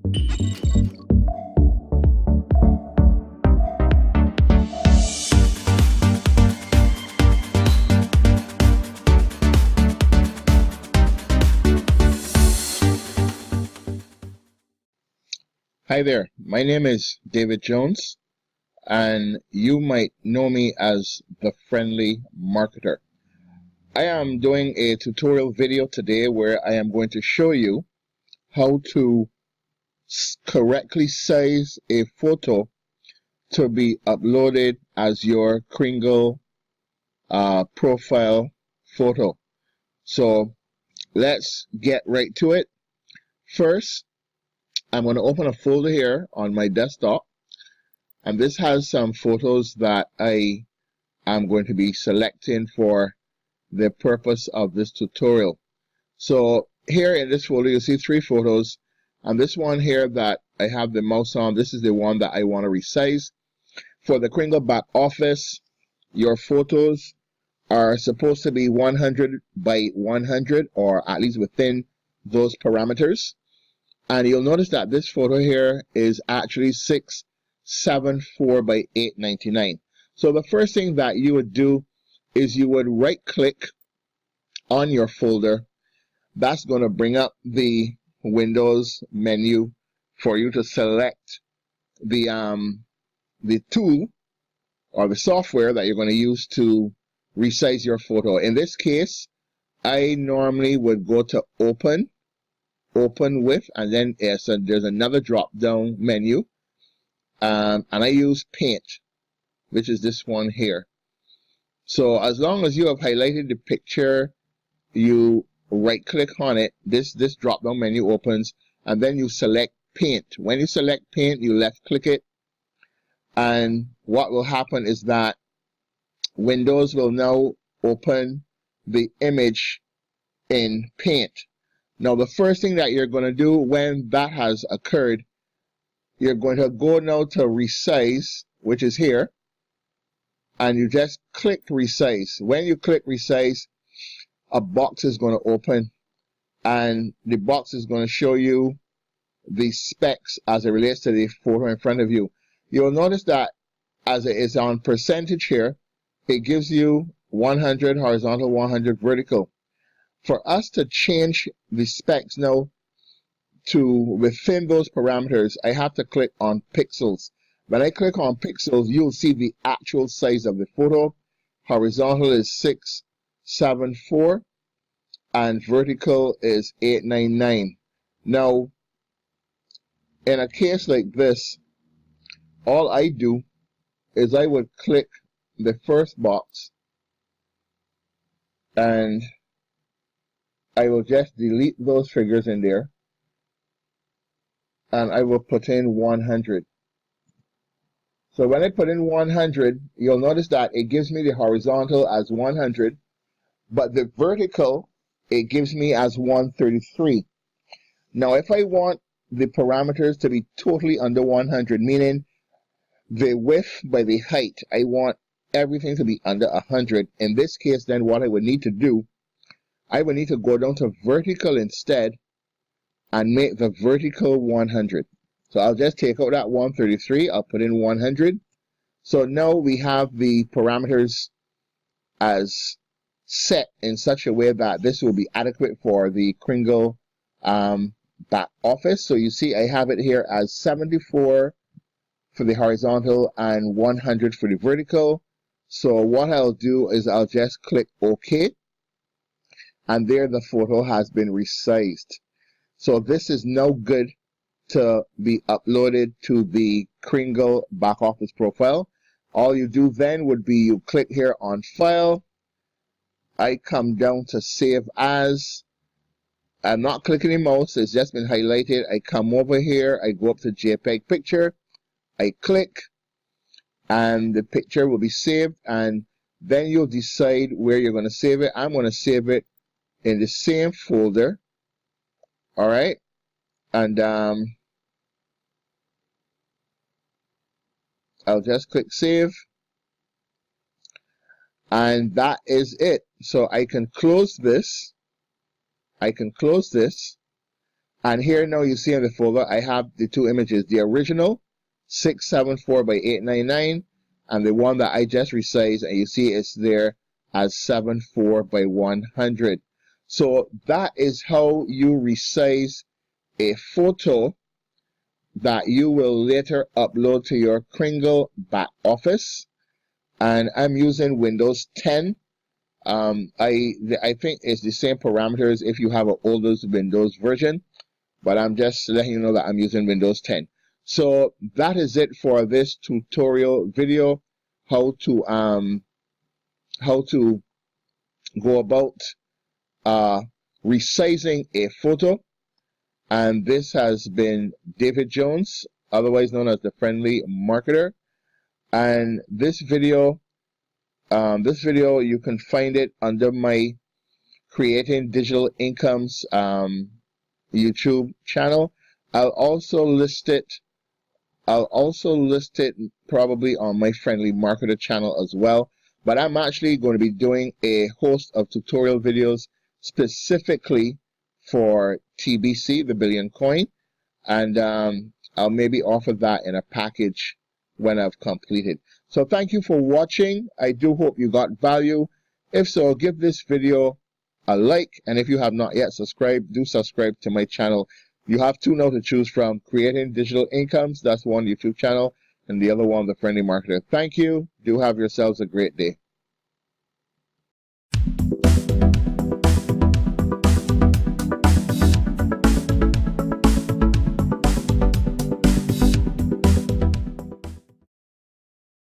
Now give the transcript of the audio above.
Hi there, my name is David Jones, and you might know me as the Friendly Marketer. I am doing a tutorial video today where I am going to show you how to correctly size a photo to be uploaded as your Kringle profile photo. So let's get right to it. First, I'm going to open a folder here on my desktop, and this has some photos that I am going to be selecting for the purpose of this tutorial. So here in this folder you'll see 3 photos, and this one here that I have the mouse on, this is the one that I want to resize. For the Kringle back office, your photos are supposed to be 100 by 100, or at least within those parameters. And you'll notice that this photo here is actually 674 by 899. So the first thing that you would do is you would right click on your folder. That's going to bring up the Windows menu for you to select the tool or the software that you're going to use to resize your photo. In this case, I normally would go to open with, and then there's another drop down menu, and I use paint, which is this one here. So as long as you have highlighted the picture, you right click on it, this drop down menu opens, and then you select paint. When you select paint, you left click it, and what will happen is that Windows will now open the image in paint. Now the first thing that you're going to do when that has occurred, you're going to go now to resize, which is here, and you just click resize. When you click resize, a box is going to open, and the box is going to show you the specs as it relates to the photo in front of you. You'll notice that as it is on percentage here, it gives you 100 horizontal, 100 vertical. For us to change the specs now to within those parameters, I have to click on pixels. When I click on pixels, you'll see the actual size of the photo. Horizontal is 674 and vertical is 899. Now, in a case like this, all I do is I would click the first box, and I will just delete those figures in there, and I will put in 100. So when I put in 100, you'll notice that it gives me the horizontal as 100, but the vertical, it gives me as 133. Now if I want the parameters to be totally under 100, meaning the width by the height, I want everything to be under 100. In this case, then what I would need to do, I would need to go down to vertical instead and make the vertical 100. So I'll just take out that 133, I'll put in 100. So now we have the parameters as set in such a way that this will be adequate for the Kringle back office. So you see I have it here as 74 for the horizontal and 100 for the vertical. So what I'll do is I'll just click OK. And there the photo has been resized. So this is now good to be uploaded to the Kringle back office profile. All you do then would be you click here on File. I come down to Save As. I'm not clicking the mouse, it's just been highlighted. I come over here, I go up to JPEG picture, I click, and the picture will be saved, and then you'll decide where you're going to save it. I'm going to save it in the same folder. All right, and I'll just click save, and that is it. So I can close this, and And here now you see in the folder, I have the two images, the original 674 by 899 and the one that I just resized, and you see it's there as 74 by 100. So that is how you resize a photo that you will later upload to your Kringle back office. And I'm using Windows 10. I think it's the same parameters if you have an older Windows version, but I'm just letting you know that I'm using Windows 10. So that is it for this tutorial video, how to go about resizing a photo. And this has been David Jones, otherwise known as the Friendly Marketer. And this video you can find it under my Creating Digital Incomes YouTube channel. I'll also list it probably on my Friendly Marketer channel as well. But I'm actually going to be doing a host of tutorial videos specifically for TBC, the Billion Coin, and I'll maybe offer that in a package when I've completed. So thank you for watching. I do hope you got value. If so, give this video a like, and if you have not yet subscribed, do subscribe to my channel. You have two now to choose from: Creating Digital Incomes, that's one YouTube channel, and the other one, the Friendly Marketer. Thank you. Do have yourselves a great day.